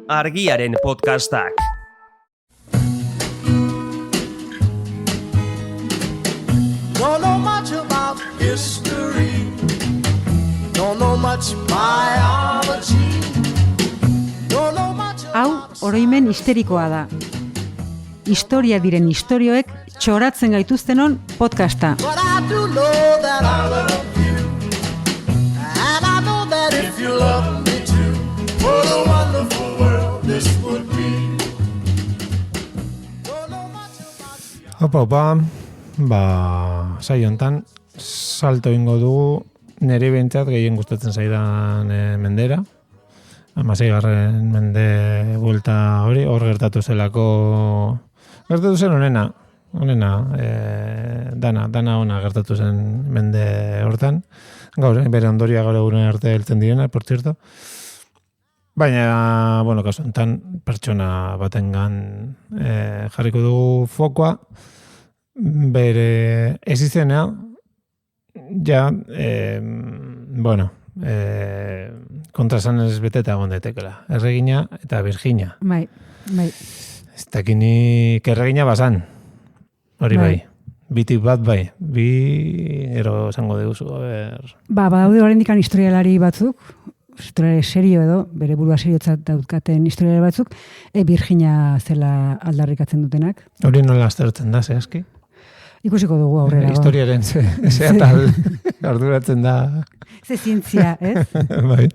Argiaren podcastak. Don't know much about history. Don't know much biology. Don't know much Hau, oroimen histerikoa da. Historia diren istorioek txoratzen gaituztenon podcasta. But I do know that I love you. And I know that if you love me too, what a wonderful world this would be. Don't know much about saio hontan salto ingo dugu nire behintzat gehien gustatzen zaidan mendera. 16. Mende buelta hori, hor gertatu zelako... Gertatu zen honena, dana ona gertatu zen mende hortan. Gaur, bere ondoria gaur egunen arte heltzen direna, por cierto. Baina, bueno, kasu enten, pertsona batengan jarriko dugu fokoa, bere existenea, ja, kontrasanez beteta egon daitekela. Erregina eta Virginia. Bai. Ez dakinik erregina basan. Hori bai. Bitik bat bai. Bi ero esango diguzu. Badaude oraindikan historialari batzuk, historialari serio edo, bere burua seriotzat dauzkaten historialari batzuk, Virginia zela aldarrikatzen dutenak. Hori nola aztertzen da, zehazki? Ikusiko dugu aurrera. Historiaren zeatal arduratzen da. Ze zientzia, ez? Bai.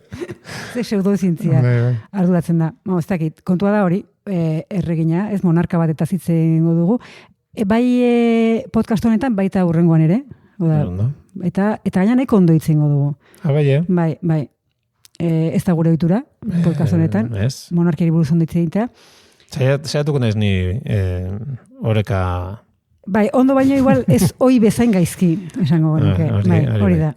Ze pseudozientzia arduratzen da. Ez dakit, kontua da hori, erregina, ez monarka bat eta zitzen dugu. Bai podcast honetan, baita hurrengoan ere. Eta gaina nahiko ondo itzengo dugu. Bai. Ez da gure ohitura podcast honetan. Monarkiari buruz ondo itzegitea. Zaiatuko naiz ni oreka... Bai, ondo baino igual ez hoi bezain gaizki, esango genuke. Hori da.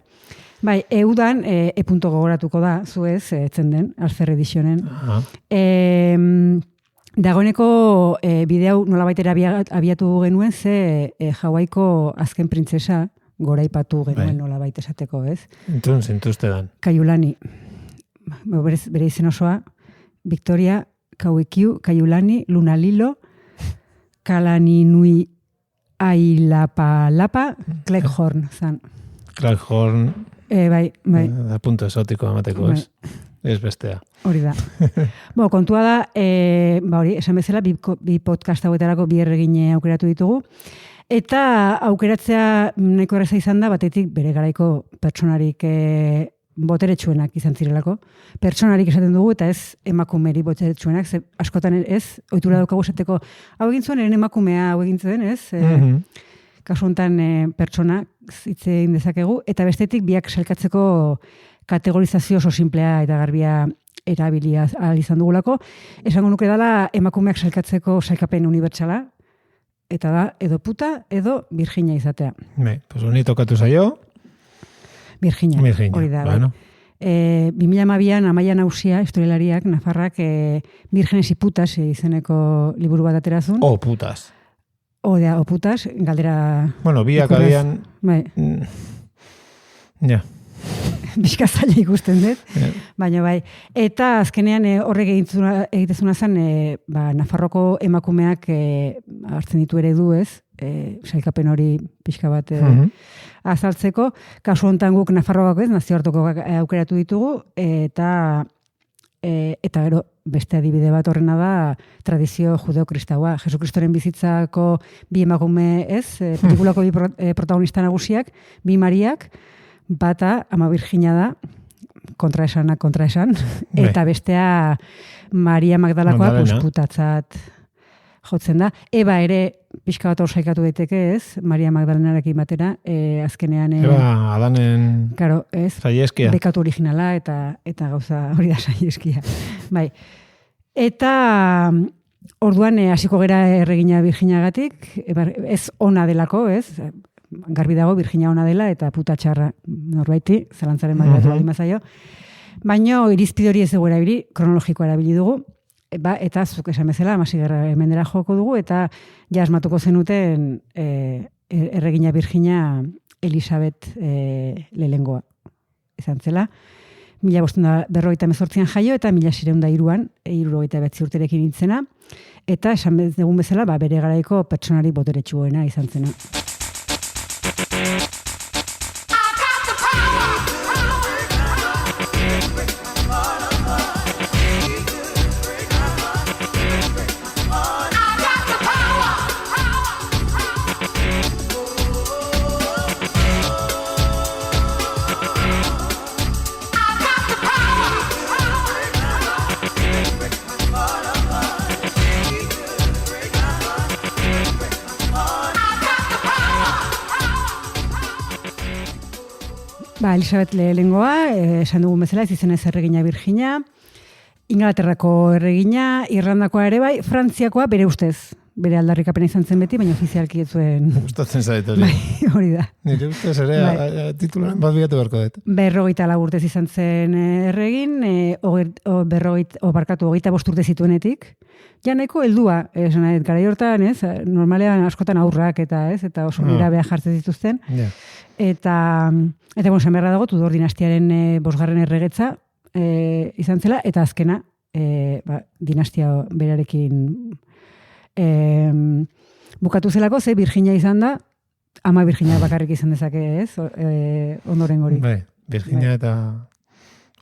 Bai, eudan, punto gogoratuko da, zuez, etzen den, Alzer Edizionen. Dagoeneko bideo nola baitera abiatu genuen, ze Hawaiko azken printzesa goraipatu genuen nola baita esateko, ez? Entzun, zintuzte dan. Kaiulani. Bere izen osoa, Victoria Kauikiu, Kaiulani, Lunalilo, Kalaninui Ailapa, Cleghorn, zan. Cleghorn. Bai. Da punto esotiko amateko, ez? Ez bestea. Hori da. Kontua da, hori, esan bezala, bi podcast hauetarako bi erregine aukeratu ditugu. Eta aukeratzea nahiko erraza izan da, batetik bere garaiko pertsonarik boteretsuenak izan zirelako. Pertsonarik esaten dugu, eta ez emakumeri boteretsuenak, askotan ez, ohitura daukagu esateko, hau egin zuen, eren emakumea hau egin zuen, ez? Kasu honetan pertsona hitzein dezakegu, eta bestetik biak sailkatzeko kategorizazio oso simplea eta garbia erabilia izan dugulako. Esango nuke dela emakumeak sailkatzeko sailkapen unibertsala, eta da edo puta edo Virginia izatea. Pues honi tokatu zaio. Virginia. Hori da. Bueno. 2012an Amaia Nausia, historialariak, Nafarrak, Vírgenes y putas izeneko liburu bat aterazun. O putas. O putas, galdera... Bueno, biak abian... Bai. Ja. Bizka zaila ikusten dut. Baina bai. Eta azkenean horrek egitezuna zen, Nafarroko emakumeak hartzen ditu eredu, ez? Sailkapen hori pixka bat azaltzeko. Kasu honetan guk Nafarroako, ez? Nazioarteko aukeratu ditugu, eta gero beste adibide bat horrena da tradizio judeo-kristaua. Jesukristoren bizitzako bi emakume, ez? Pelikulako bi protagonista nagusiak, bi Mariak, bata Ama Virginia da, kontraesan, eta bestea Maria Magdalakoa pusputatzat jotzen da. Eba ere pixka bat orsaikatu daiteke, ez? Maria Magdalenarekin batera, azkenean... Eba, Adanen... Karo, ez? Saieskia. Bekatu originala eta gauza hori da saieskia. Bai. Eta orduan hasiko gera erregina Virginiagatik, ez ona delako, ez? Garbi dago Virginia ona dela eta puta txarra norbaiti, zalantzaren badiatu baldin bazaio. Baina irizpide hori ez dugu erabili, kronologikoa erabili dugu, eta zuk esan bezala, 16. mendera joko dugu, eta ja asmatuko zenuten erregina Virginia Elisabet lehengoa izan zela. 1548an jaio eta 1603an 79 urterekin hiltzena, eta esan dugun bezala bere garaiko pertsonari boteretsuena izan zena. Elisabet lehengoa, esan dugun bezala, ez izenez erregina Virginia, Inglaterrako erregina, Irlandakoa ere bai, Frantziakoa bere ustez, bere aldarrikapena izan zen beti, baina ofizialki ez zuen. Gustatzen zait hori. Bai, hori da. Nire ustez ere tituluan bat bilatu beharko dut. 54 urtez izan zen erregin, 25 urte zituenetik. Ja nahiko heldua, esan nahi, garai hortan, ez, normalean askotan aurrak eta oso mirabea jartzen dituzten. Yeah. Eta esan beharra dago, Tudor dinastiaren 5. erregetza izan zela, eta azkena dinastia berarekin bukatu zelako, ze Virginia izan da, ama Virginia bakarrik izan dezake, ez? Ondoren hori. Bai, Virginia eta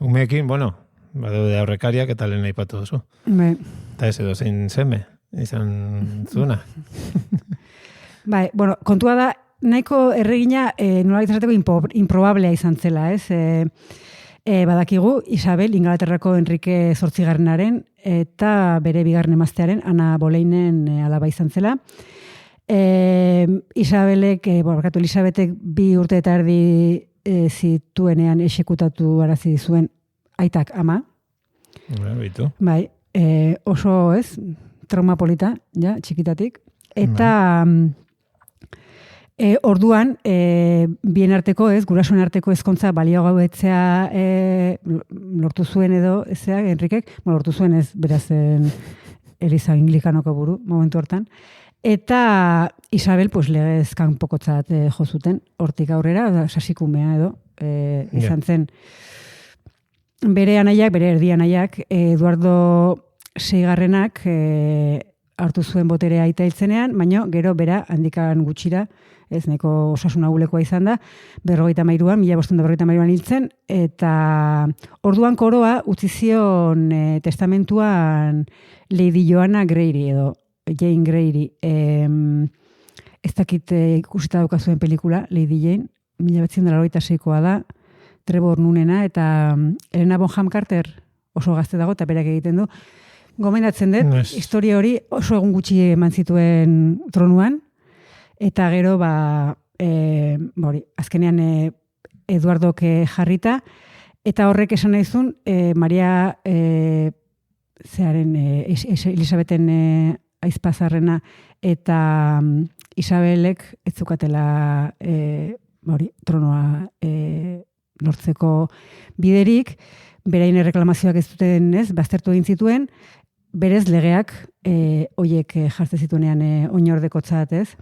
umeekin, bueno, badaude aurrekariak eta lehen aipatu duzu. Bai. Eta ez edo zein seme izan zuna. Bai, bueno, kontua da, nahiko erregina nolabait esateko improbablea izan zela, ez? Badakigu, Isabel, Inglaterrako Enrique zortzigarrenaren eta bere 2. emaztearen, Ana Boleinen alaba izan zela. Elisabetek 2 urte eta erdi zituenean exekutatu arazi zuen aitak ama. Bai, oso ez, trauma polita, ja, txikitatik. Eta orduan, bien arteko, ez, gurasoen arteko ezkontza baliogabetzea lortu zuen edo, Enrikek, lortu zuen ez, beraz, Eliza Anglikanoko buru, momentu hortan. Eta Isabel, pues, legez kanpokotzat jo zuten, hortik aurrera, sasikumea edo, izan zen. Bere anaiak, bere erdi anaiak, Eduardo VI hartu zuen boterea aita hiltzenean, baina gero bera handikan gutxira, ez neko osasun agulekoa izan da, 1553an hiltzen, eta orduan koroa utzi zion testamentuan Lady Joanna Grey edo Jane Grey, ez dakit ikusita daukazuen pelikula, Lady Jane, 1986koa da, Trevor Noonena, eta Helena Bonham Carter oso gazte dago, eta berak egiten du. Gomendatzen dut, historia hori oso egun gutxi eman zituen tronuan, eta gero, azkenean Eduardok jarrita, eta horrek esan nahizun, Maria Elisabeten aizpazarrena eta Isabelek ez zukatela tronoa lortzeko biderik, berain erreklamazioak ez duten, ez, baztertu egin zituen, berez legeak hoiek jartzen zituenean oinordekotzat, ez?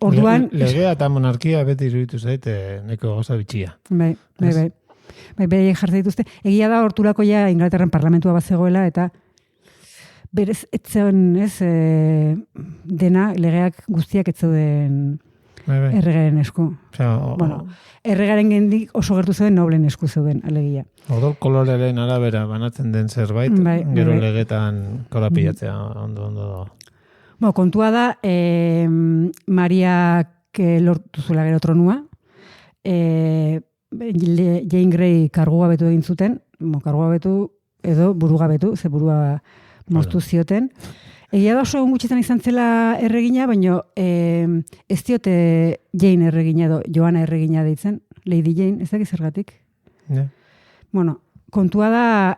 Orduan... Legea eta monarkia beti iruditu zaite neko gauza bitxia. Bai, beraiek jartzen dituzte. Egia da, horturako ja Inglaterran parlamentua bat zegoela, eta berez etzen, ez, dena legeak guztiak ez zeuden erregaren esku. Erregaren gendik oso gertu zeuden noblen esku zeuden, alegia. Odol koloreren arabera banatzen den zerbait, gero legetan korapilatzea ondo. Kontua da, Mariak lortu zuela gero tronua, Jane Grey kargugabetu egin zuten, kargugabetu edo burugabetu, ze burua moztu zioten. Egia da oso egun gutxitan izan zela erregina, baina ez diote Jane erregina edo Joana erregina deitzen, Lady Jane, ez dakiz zergatik. Bueno, kontua da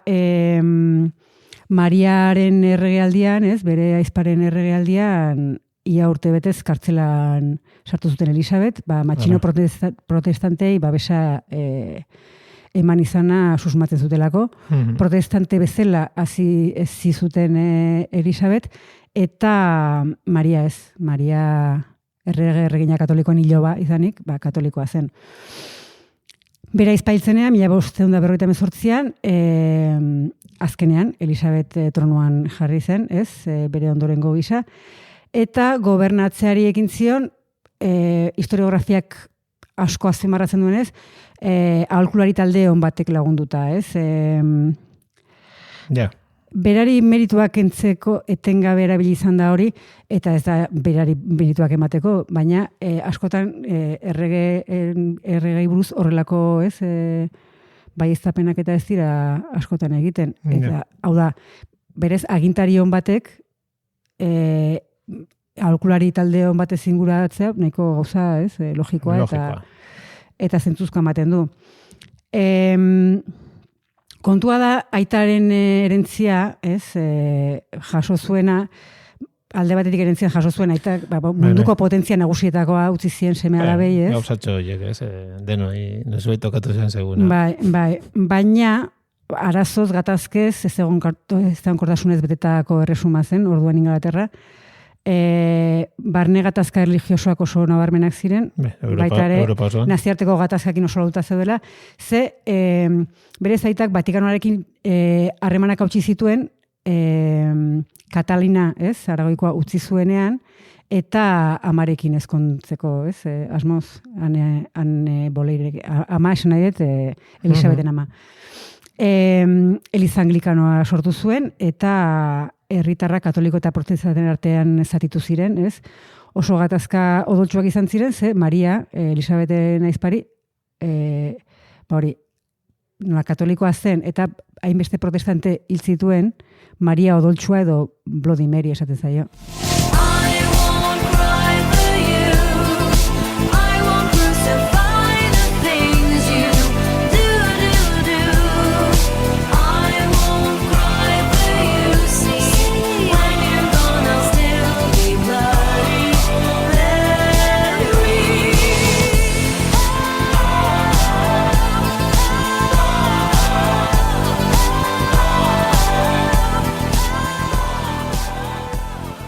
Mariaren erregealdian, ez, bere aizparen erregealdian, ia urte betez kartzelan sartu zuten Elisabet, matxino protestantei babesa eman izana susmatzen zutelako. Protestante bezala hasi zuten Elisabet, eta Maria ez. Maria erregina katolikoen iloba izanik, katolikoa zen. Bera izpailtzenean, 1558an, azkenean, Elisabet tronuan jarri zen, ez, bere ondorengo gisa, eta gobernatzeari ekin zion, historiografiak asko azpimarratzen duenez, aholkulari talde on batek lagunduta, ez? Berari merituak kentzeko etengabe erabili izan da hori, eta ez da berari merituak emateko, baina askotan erregei buruz horrelako, ez, baieztapenak eta ez dira askotan egiten. Eta, hau da, berez agintari on batek aholkulari talde on batez inguratzea, nahiko gauza, ez, logikoa. Eta zentzuzko ematen du. Kontua da, aitaren erentzia, ez, jaso zuena, alde batetik erentzia jaso zuena, aita munduko potentzia nagusietakoa utzi zien seme alabei, ez? Gauzatxo horiek, ez, denoi, nozuei tokatu zen seguna. Bai, baina arazoz gatazkez, ez egon kortasunez betetako erresuma zen, orduan Ingalaterra, barne gatazka religiosoak oso nabarmenak ziren, baita ere naziarteko gatazkakin oso lauta zeudela, ze bere zaitak Vatikanoarekin harremanak hautsi zituen Katalina, ez, Aragoikoa utzi zuenean, eta amarekin ezkontzeko, ez, asmoz, boleirek, ama esan nahi dut, Elisabeten ama. Eliza Anglikanoa sortu zuen, eta herritarrak katoliko eta protestanten artean zatitu ziren, ez? Oso gatazka odoltsuak izan ziren, ze Maria, Elisabeten aizpari, hori, nola katolikoa zen, eta hainbeste protestante hil zituen, Maria odoltsua edo Bloody Mary esaten zaio.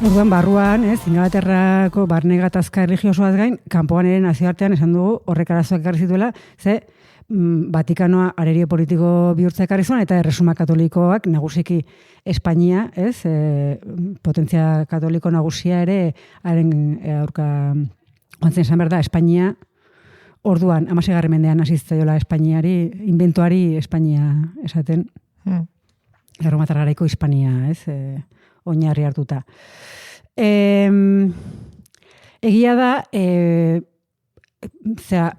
Orduan, barruan, ez, Ingalaterrako barne gatazka erligiosoaz gain, kanpoan ere nazioartean esan dugu horrek arazoak ekarri zituela, ze Vatikanoa arerio politiko bihurtza ekarri zuen, eta erresuma katolikoak nagusiki Espainia, ez, potentzia katoliko nagusia ere, haren aurka, ontzen esan behar da, Espainia, orduan, 16. mendean hasi zitzaiola Espainiari, inventoari Espainia esaten, erromatar garaiko Hispania, ez, oinarri hartuta. Egia da,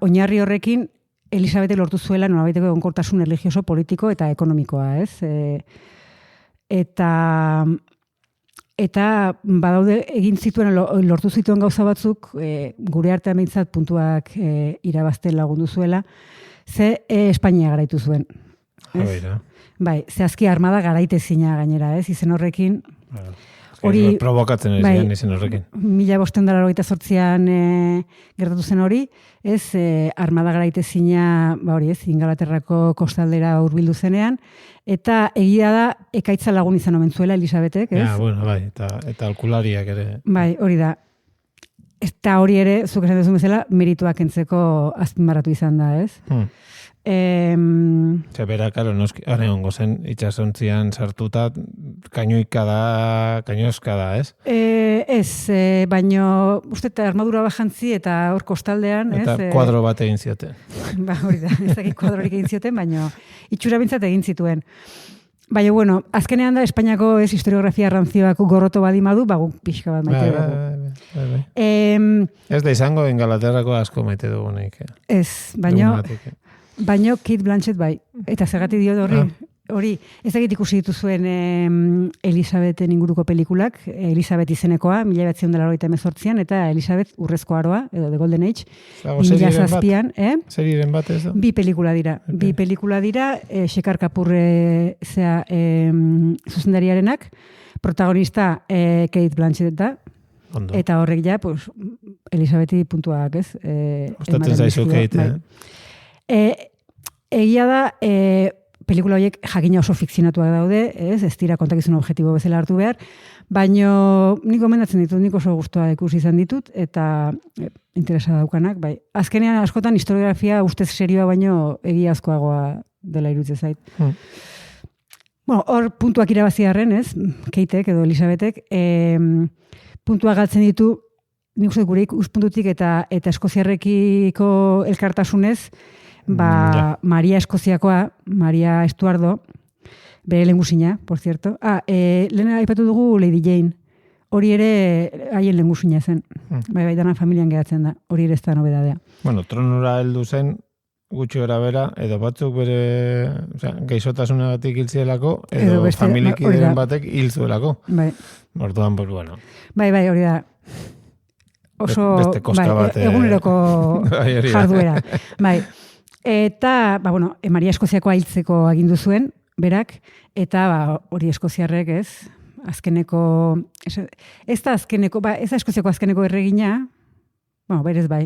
oinarri horrekin Elisabete lortu zuela nolabaiteko egonkortasun erlijioso, politiko eta ekonomikoa, ez? Eta badaude egin zituen, lortu zituen gauza batzuk, gure artean behintzat puntuak irabazten lagundu zuela, ze Espainia garaitu zuen. Bai, zehazki armada garaitezina gainera, ez? Izen horrekin, hori provokatzen ez izen horrekin. 1588an gertatu zen hori, ez, armada garaitezina, hori ez, Ingalaterrako kostaldera hurbildu zenean, eta egia da ekaitza lagun izan omen zuela Elisabetek, ez? Ja, bueno, bai, eta alkulariak ere. Bai, hori da. Eta hori ere, zuk esan duzun bezala, merituak entzeko azpimarratu izan da, ez? Bera, karo, haren ongo zen, itxasontzian sartuta, kainoizka da, ez? Ez, baino, uste armadura bajantzi eta hor kostaldean, ez? Eta kuadro bat egin zioten. Ba, hori da, ez dakit kuadrorik egin zioten, baino, itxura bintzat egin zituen. Baina, bueno, azkenean da, Espainiako ez historiografia rantzioak gorroto badimadu, guk pixka bat maite dugu. Ez da izango Ingalaterrako asko maite dugunik. Ez, baina Kate Blanchett bai. Eta zergatik dio hori, ez dakit ikusi dituzuen Elisabeten inguruko pelikulak, Elisabet izenekoa, 1988an, eta Elisabet urrezko aroa, edo The Golden Age, 2007an. Seriren bat ez da? Bi pelikula dira. Okay. Bi pelikula dira, Shekar Kapoor zuzendariarenak, protagonista Kate Blanchett da, Ondo. Eta horrek ja, pues, Elisabeti puntuak, ez? Ostatzen zaizu Kate, Egia da, pelikula horiek jakina oso fikzionatuak daude, ez dira kontakizun objektibo bezala hartu behar, baino nik gomendatzen ditut, nik oso gustoa ikusi izan ditut, eta interesa daukanak, bai. Azkenean askotan historiografia ustez serioa baino egiazkoagoa dela iruditzen zait. Bueno, hor puntuak irabazi arren, ez? Keitek edo Elisabetek, puntua galtzen ditu, nik uste gure ikuspuntutik eta eskoziarrekiko elkartasunez, Maria Eskoziakoa, Maria Estuardo, bere lehengusina, por cierto. Lehen aipatu dugu Lady Jane. Hori ere haien lehengusina zen. Bai, dana familian geratzen da. Hori ere ez da nobedadea. Bueno, tronura heldu zen, gutxi gara bera, edo batzuk bere gaixotasunagatik hil zielako, edo familikideren batek hil zuelako. Bai. Orduan, pues bueno. Bai, hori da. Oso, beste koska bat. Eguneroko jarduera. Bai. Eta, bueno, Maria Eskoziakoa hiltzeko agindu zuen, berak, eta hori eskoziarrek, ez? Azkeneko, ez da Eskoziako azkeneko erregina, bueno, berez bai.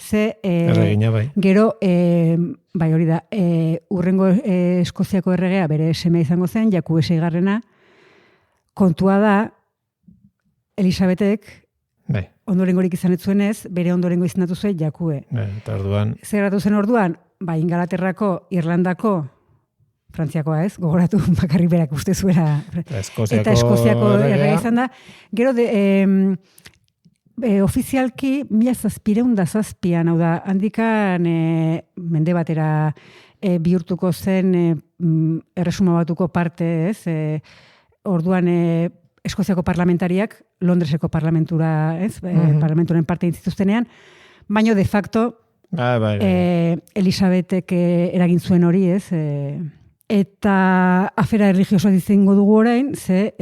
Erregina bai. Gero, bai hori da, urrengo Eskoziako erregea bere seme izango zen, Jakube seigarrena, kontua da, Elisabetek, bai. Ondorengorik izan ez zuenez, bere ondorengo izendatu zuen Jakube. Eta orduan... Zerratu zen orduan, Ingalaterrako, Irlandako, Frantziakoa ez, gogoratu bakarrik berak uste zuera. Eta Eskoziako errega izan da. Gero, ofizialki, 1707, hau da, handikan mende batera bihurtuko zen erresuma batuko parte ez, orduan Eskoziako parlamentariak, Londreseko parlamentura, ez, parlamenturen parte intzituztenean, baino de facto, Elisabetek eragin zuen hori, ez, eta afera erligiosoa izango dugu orain, ze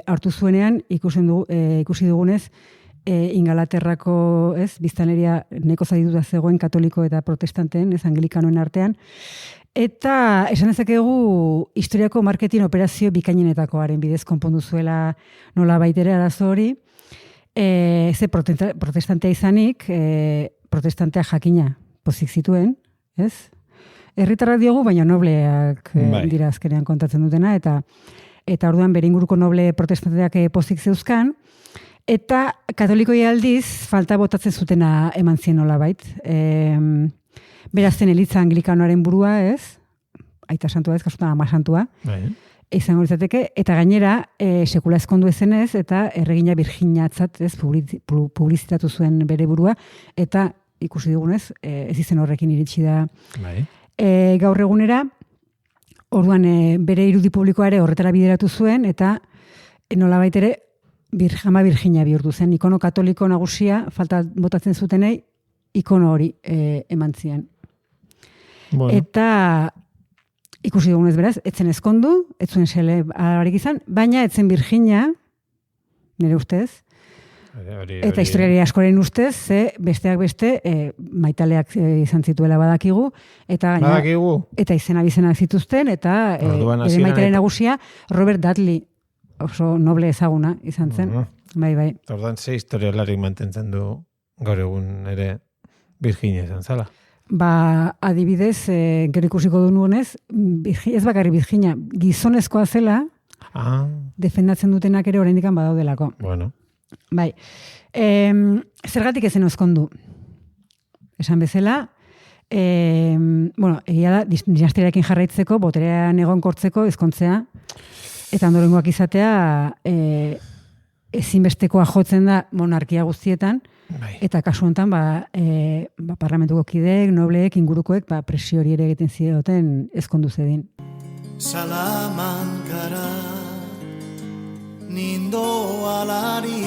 hartu zuenean ikusi dugunez, Ingalaterrako, ez, biztanleria neko zadituta zegoen katoliko eta protestanteen, ez, anglikanoen artean, eta esan dezakegu historiako marketing operazio bikainenetakoaren bidez konpondu zuela nola baitere arazo hori, ze protestantea izanik, protestantea jakina pozik zituen, ez? Herritarrak diogu, baina nobleak dira azkenean kontatzen dutena, eta orduan bere inguruko noble protestanteak pozik zeuzkan, eta katolikoi aldiz falta botatzen zutena eman zien nolabait. Berazten elitza anglikanoaren burua, ez? Aita santua ez, kasutan ama santua. Izango litzateke, eta gainera sekula ezkondu ezenez, eta erregina Virginiatzat, ez, publizitatu zuen bere burua, eta ikusi dugunez, ez izen horrekin iritsi da gaur egunera, orduan bere irudi publikoa ere horretara bideratu zuen, eta nolabait ere ama Virginia bihurtu zen, ikono katoliko nagusia, falta botatzen zutenei, ikono hori eman zien. Bueno. Eta ikusi dugunez beraz, etzen ezkondu, etzuen sele alabarik izan, baina etzen Virginia, nire ustez, eta historiari askoren ustez, ze besteak beste, maitaleak izan zituela badakigu, eta izena bizenak zituzten, eta ere maitalen nagusia, Robert Dudley, oso noble ezaguna izan zen. Bai. Ordan, ze historialarik mantentzen du gaur egun ere Virginia izan zala? Adibidez, gero ikusiko du nuenez, ez bakarri Virginia, gizonezkoa zela, defendatzen dutenak ere oraindik badaudelako. Bueno. Bai. Zergatik ezen ezkondu? Esan bezala, egia da, dinastiarekin jarraitzeko, boterean egonkortzeko ezkontzea, eta ondorengoak izatea ezinbestekoa jotzen da monarkia guztietan, eta kasu honetan parlamentuko kideek, nobleek, ingurukoek presio hori ere egiten zioten ezkondu zedin. Salamankara nindo alari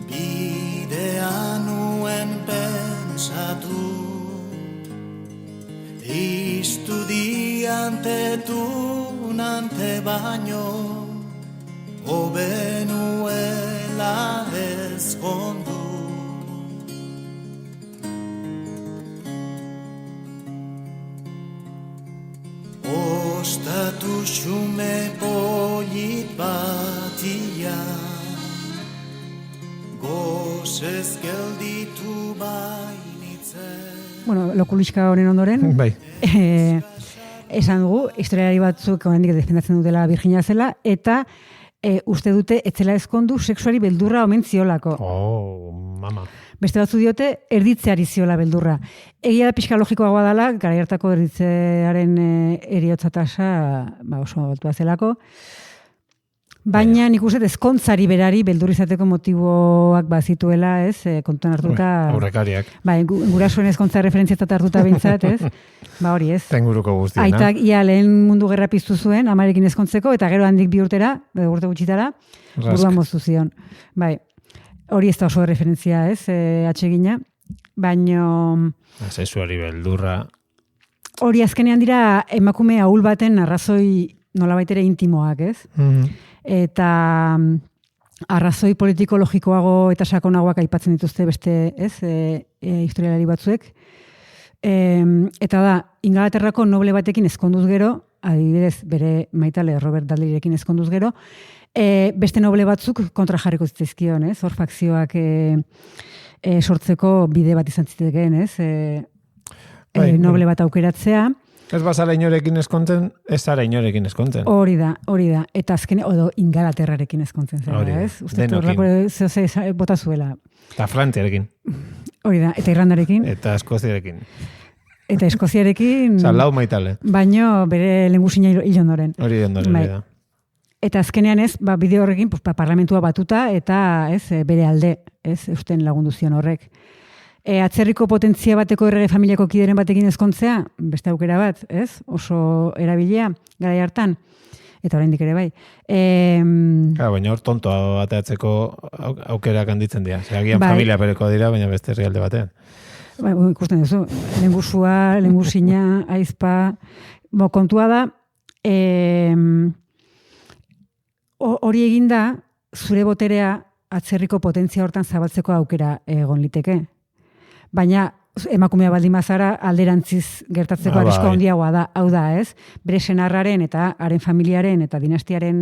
bidean nuen pensatu estudiante tunante baino obenuela ezkondu ostatu xume polit batia gozez gelditu bainitzen. Bueno, lokuliska honen ondoren. Bai. esan dugu, historialari batzuk oraindik defendatzen dutela Virginia zela, eta uste dute etzela ezkondu sexuari beldurra omen ziolako. Oh, mama. Beste batzu diote, erditzeari ziola beldurra. Egia da pixka logikoagoa dela, garai hartako erditzearen eriotza tasa oso altua zelako. Baina nik uste ezkontzari berari beldur izateko motiboak bazituela, ez? Kontuan hartuta... Aurrekariak. Gurasoen ezkontza referentziatat hartuta bintzat, ez? Hori ez. Tenguruko guztiena. Aitak ia lehen mundu gerra piztu zuen, amarekin ezkontzeko, eta gero handik 2 urtera, urte gutxitara, buruan moztu zion. Hori ez da oso referentzia, ez? Atsegina. Baino... Sexuari beldurra... Hori azkenean dira emakume ahul baten arrazoi nolabait ere intimoak, ez? Eta arrazoi politiko-logikoago eta sakonagoak aipatzen dituzte beste, ez, historialari batzuek. Eta da, Ingalaterrako noble batekin ezkonduz gero, adibidez bere maitale Robert Dudleyrekin ezkonduz gero, beste noble batzuk kontra jarriko zitzaizkion, ez? Hor fakzioak sortzeko bide bat izan zitekeen, ez? Noble bat aukeratzea. Ez bazara inorekin eskontzen, ez zara inorekin eskontzen. Hori da. Eta azken, odo Ingalaterrarekin eskontzen zera, ez? Uste horrako bota zuela. Eta Frantziarekin. Hori da, eta Irlandarekin. Eta Eskoziarekin. Eta Eskoziarekin. Lau maitale. Baino bere lengusina hil ondoren. Hori ondoren, da. Eta azkenean ez, bide horrekin parlamentua batuta eta ez bere alde, ez, eusten lagundu zion horrek. Atzerriko potentzia bateko errege familiako kideren batekin ezkontzea, beste aukera bat, ez? Oso erabilia, garai hartan, eta oraindik ere bai. Baina hor tonto ateatzeko aukerak handitzen dira. Agian familia bereko dira, baina beste herrialde batean. Ikusten duzu, lengusina, aizpa, kontua da, hori eginda, zure boterea atzerriko potentzia hortan zabaltzeko aukera egon liteke. Baina emakumea baldin bazara alderantziz gertatzeko arrisko handiagoa da, hau da, ez? Bere senarraren eta haren familiaren eta dinastiaren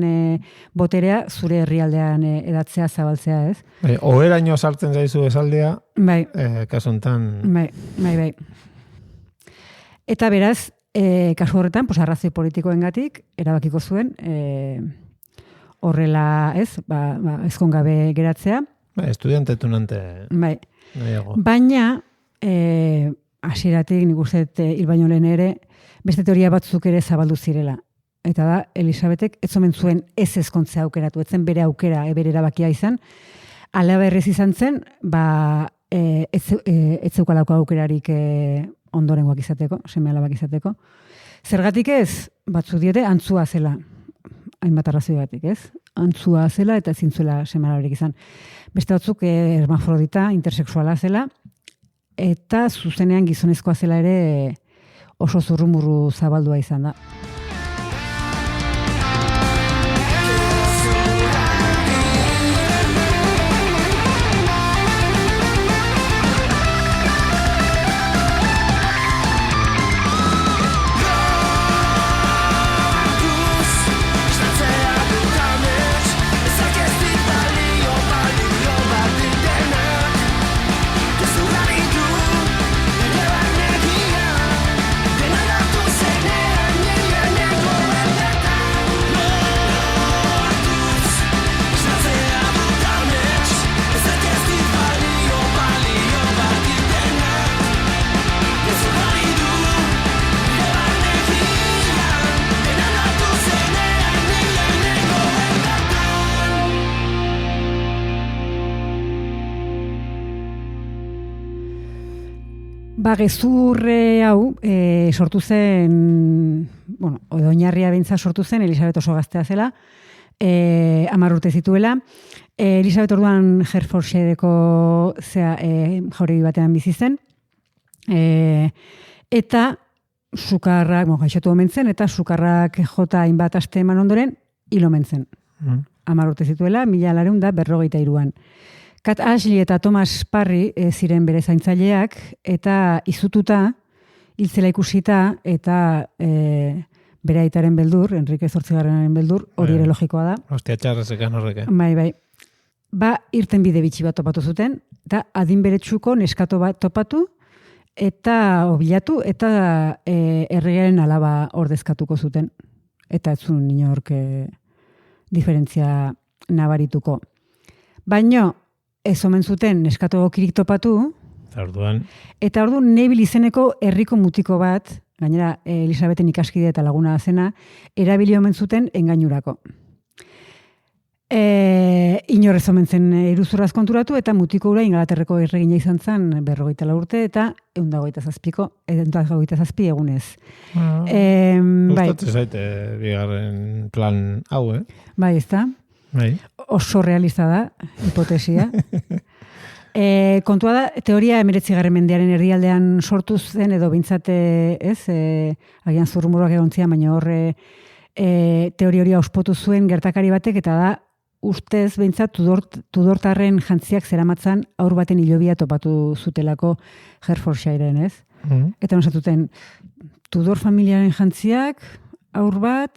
boterea zure herrialdean edatzea zabaltzea, ez? Oheraino sartzen zaizu esaldea, kasu honetan... Bai. Eta beraz, kasu horretan, arrazoi politikoengatik erabakiko zuen horrela, ez? Ezkongabe geratzea. Estudiantetunante... Bai. Baina, hasieratik nik uste hil baino lehen ere, beste teoria batzuk ere zabaldu zirela. Eta da, Elisabetek ez omen zuen ez ezkontzea aukeratu, etzen bere aukera, bere erabakia izan. Alaba errez izan zen, ez zeukalako aukerarik ondorengoak izateko, seme alabak izateko. Zergatik ez, batzu diote, antzua zela. Hainbat arrazoi batik, ez? Antzua zela eta ezin zuela seme alabarik izan. Beste batzuk hermafrodita, intersexuala zela, eta zuzenean gizonezkoa zela ere oso zurrumurru zabaldua izan da. Gezurre hau sortu zen, oinarria beintza sortu zen, Elisabet oso gaztea zela, 10 urte zituela. Elisabet orduan Hertfordshireko jauregi batean bizi zen, eta sukarrak, gaixotu omen zen, eta sukarrak jota hainbat aste eman ondoren, hil omen zen. 10 urte zituela, 1943an. Kat Ashley eta Thomas Parry ziren bere zaintzaileak, eta izututa, hiltzela ikusita, eta bere aitaren beldur, Enrique Zortzigarrenaren beldur, hori ere logikoa da. Ostia txarrezekan horreke. Bai. Irten bide bitxi bat topatu zuten, eta adin beretsuko neskato bat topatu, eta bilatu, eta erregearen alaba ordezkatuko zuten. Eta ez zuen inork diferentzia nabarituko. Baino, ez omen zuten neskatu egokirik topatu, eta orduan Neville izeneko herriko mutiko bat, gainera Elisabeten ikaskide eta laguna zena, erabili omen zuten engainurako. Inorrez omen zen iruzurraz konturatu, eta mutiko ura Ingalaterreko erregina izan zen 54 urte, eta 127 egunez. Gustatzen zaite bigarren plan hau, Bai, ez da? Bai. Oso realista da, hipotesia. Kontua da, teoria 19. mendearen herrialdean sortu zen, edo bintzate, agian zurrumuruak egontzian, baina horre teori hori auspotu zuen gertakari batek, eta da, ustez behintzat Tudortarren jantziak zeramatzan aur baten hilobia topatu zutelako Hertfordshireen, ez? Eta nosatuten, Tudor familiaren jantziak, aur bat,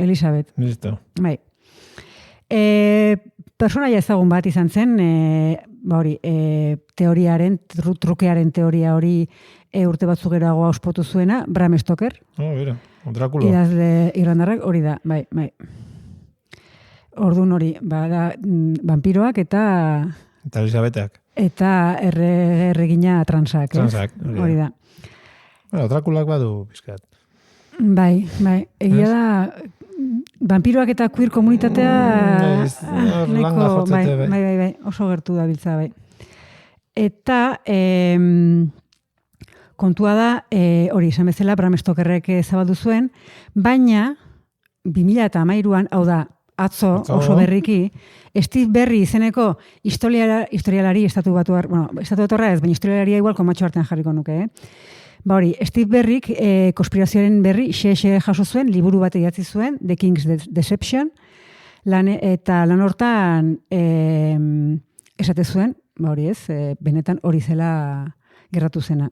Elisabet. Listo. Bai. Personaia ezagun bat izan zen, teoriaren, trukearen teoria hori urte batzuk geroago auspotu zuena, Bram Stoker. Bera, Dracula. Idazle irlandarrak hori da, bai. Orduan hori, da vampiroak eta Elisabeteak. Eta erregina transak, hori da. Bueno, Draculak badu pizkat. Bai, egia da vampiroak eta queer komunitatea bai, oso gertu da biltza, bai. Eta kontua da, hori esan bezala, Bram Stokerrek zabaldu zuen, baina 2013an, hau da, atzo, oso berriki, Steve Berry izeneko historialari estatu batuarra ez, baina historialaria igual komatxo artean jarriko nuke, hori, Steve Berryk konspirazioaren berri xe jaso zuen, liburu bat idatzi zuen, The King's Deception, eta lan hortan esate zuen, hori ez, benetan hori zela gerratu zena.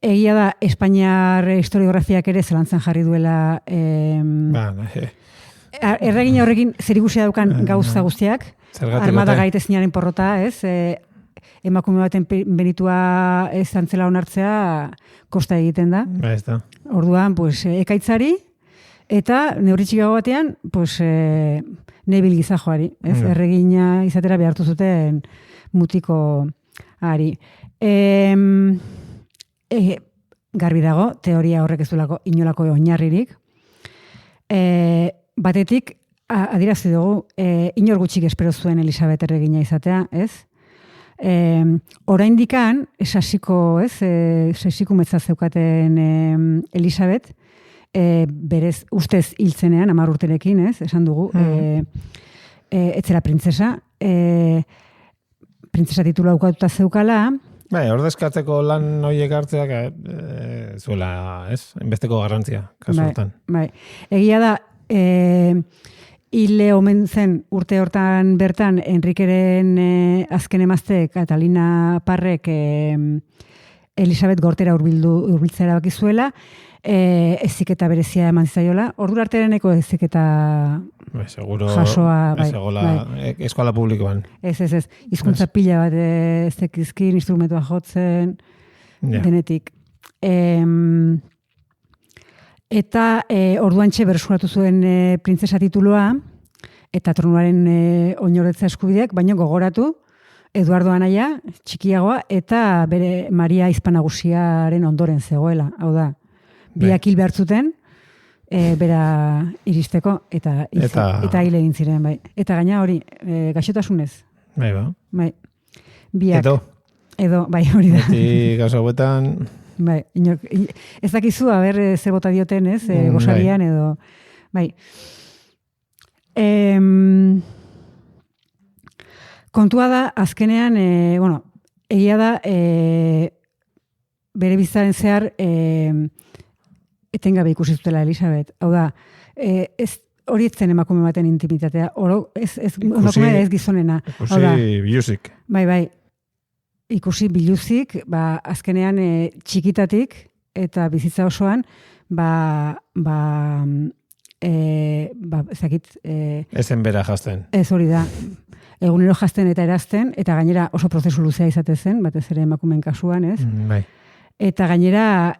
Egia da, Espainiar historiografiak ere zelantzan jarri duela erregina horrekin zerikusia daukan gauza guztiak, armada gaitezinaren porrota, ez, emakume baten benitua ez antzela onartzea kosta egiten da. Orduan, ekaitzari, eta neuritxigago batean, Neville gizajoari, ez, erregina izatera behartu zuten mutiko ari. Garbi dago, teoria horrek ez duelako inolako oinarririk. Batetik, adirazi dugu, inor gutxik espero zuen Elisabet erregina izatea, ez? Oraindikan, sasiko metza zeukaten Elisabet, berez ustez hiltzenean, 10 urterekin, ez? Esan dugu, etzera printzesa, printzesa titula aukatuta zeukala. Bai, ordezkatzeko lan horiek hartzeak zuela, ez? Enbesteko garrantzia, kasu hortan. Bai, egia da, hile omen zen urte hortan bertan Enrikeren azken emazte Catalina Parrek Elisabet gortera hurbiltzea erabaki zuela, heziketa berezia eman zaiola. Ordura artereneko heziketa jasoa, eskola publikoan. Ez, hizkuntza pila bat zekizkin, instrumentua jotzen, denetik. Eta orduantxe berreskuratu zuen printzesa tituloa, eta tronuaren oinoretza eskubideak, baina gogoratu, Eduardo anaia, txikiagoa, eta bere Maria Izpanagusiaren ondoren zegoela. Hau da, biak hil behartzuten, bera iristeko, eta hil egin ziren, bai. Eta gaina hori, gaixotasunez. Bai, ba. Bai. Biak. Edo, bai, hori da. Beti gauza huetan... Bai, ez dakizu, zer bota dioten, ez, gozarian edo, bai. Kontua da, azkenean, egia da, bere bizaren zehar, etengabe ikusi zutela Elisabet. Hau da, hori etzen emakume baten intimitatea, emakume ez gizonena. Ikusi biluzik. Bai. Ikusi biluzik, azkenean txikitatik eta bizitza osoan, ezakit... Ezen bera jazten. Ez hori da. egunero jazten eta erazten, eta gainera oso prozesu luzea izate zen, batez ere emakumeen kasuan, ez? Bai. Eta gainera,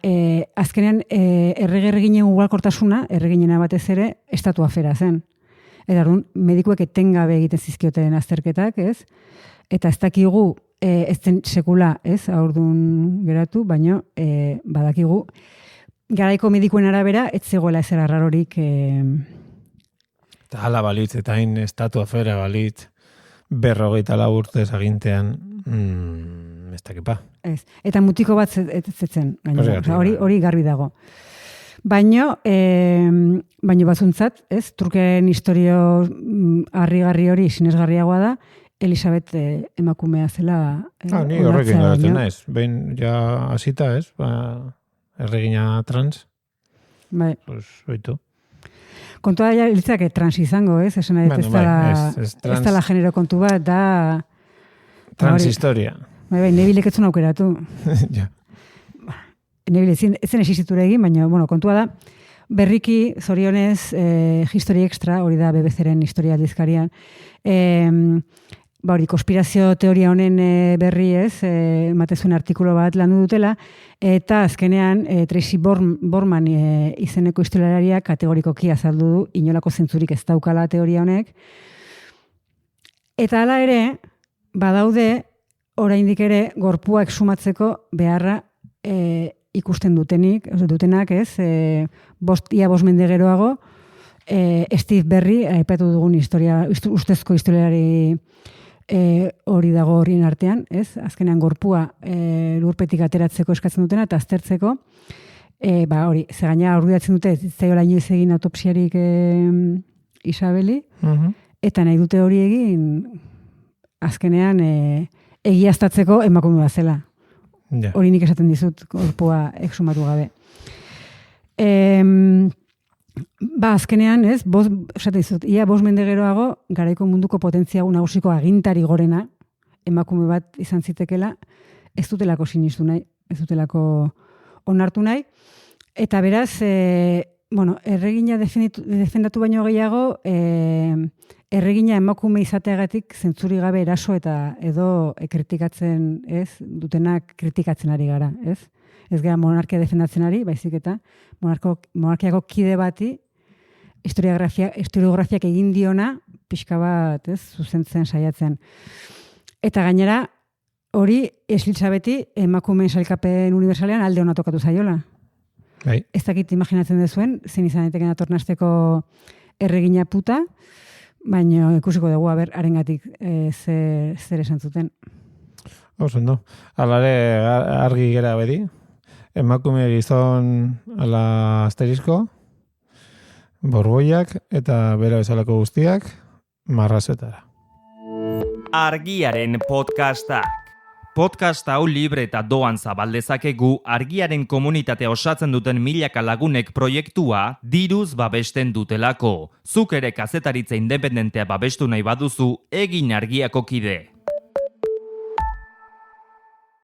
azkenean, erreginen ugalkortasuna, erreginena batez ere, estatu afera zen. Eta orduan, medikuek etengabe egiten zizkioten azterketak, ez? Eta ez dakigu, ez zen sekula, ez? Aurdun geratu, baino, badakigu, garaiko medikuen arabera, ez zegoela ezer arrarorik. Eta hala balitz, eta hain estatu afera balitz, 54 urtez agintean, ez dakipa. Ez. Eta mutiko bat zetzen, Horregatik, hori garbi dago. Baino batzuntzat, ez, Turkiaren historio harrigarri hori sinesgarriagoa da, Elisabet emakumea zela. Ni horrekin garatzen naiz. Behin ja hasita, ez? Erregina trans. Bai. Pues, oitu. Kontua da, elitzak trans izango, ez? Esan nahi, ez dela genero kontu bat, da... Transhistoria. Bai, Nebilek etzun aukeratu. Ja. Nebile, ez zen existitura egin, baina, bueno, kontua da, berriki, zorionez, History Extra, hori da BBC-ren historia aldizkarian, hori, konspirazio teoria honen berri ez, ematezuen artikulo bat landu dutela, eta azkenean Tracy Borman izeneko historialariak kategorikoki azaldu du, inolako zentzurik ez daukala teoria honek. Eta hala ere, badaude, oraindik ere, gorpua exhumatzeko beharra ikusten dutenak, ez, ia 5 mende geroago, Steve Berry, aipatu dugun ustezko historialari hori dago horien artean, ez? Azkenean gorpua lurpetik ateratzeko eskatzen dutena eta aztertzeko, hori, ze gaina argudiatzen dute, zaiola inoiz egin autopsiarik Isabeli, eta nahi dute hori egin azkenean egiaztatzeko emakumea zela. Ja. Hori nik esaten dizut, gorpua exhumatu gabe. Azkenean, ez, esaten dizut, ia 5 mende geroago, garaiko munduko potentzia nagusiko agintari gorena, emakume bat izan zitekela, ez dutelako sinistu nahi, ez dutelako onartu nahi, eta beraz, erregina defendatu baino gehiago, erregina emakume izateagatik zentzuri gabe eraso eta edo kritikatzen, ez, dutenak kritikatzen ari gara, ez? Ez gara monarkia defendatzen ari, baizik eta monarkiako kide bati historiografiak egin diona pixka bat, ez, zuzentzen saiatzen. Eta gainera, hori Elisabeti emakumeen sailkapen universalean alde hona tokatu zaiola. Bai. Ez dakit imaginatzen dezuen, zen izan daiteken atornazteko erregina puta, baina ikusiko dugu, harengatik zer esan zuten. Ondo. Alare argi gera bedi. Emakume gizon ala asterisko, borboiak eta bera bezalako guztiak marrazetara. Argiaren podcastak. Podcast hau libre eta doan zabaldezakegu Argiaren komunitatea osatzen duten milaka lagunek proiektua diruz babesten dutelako. Zuk ere kazetaritza independentea babestu nahi baduzu, egin Argiako kide.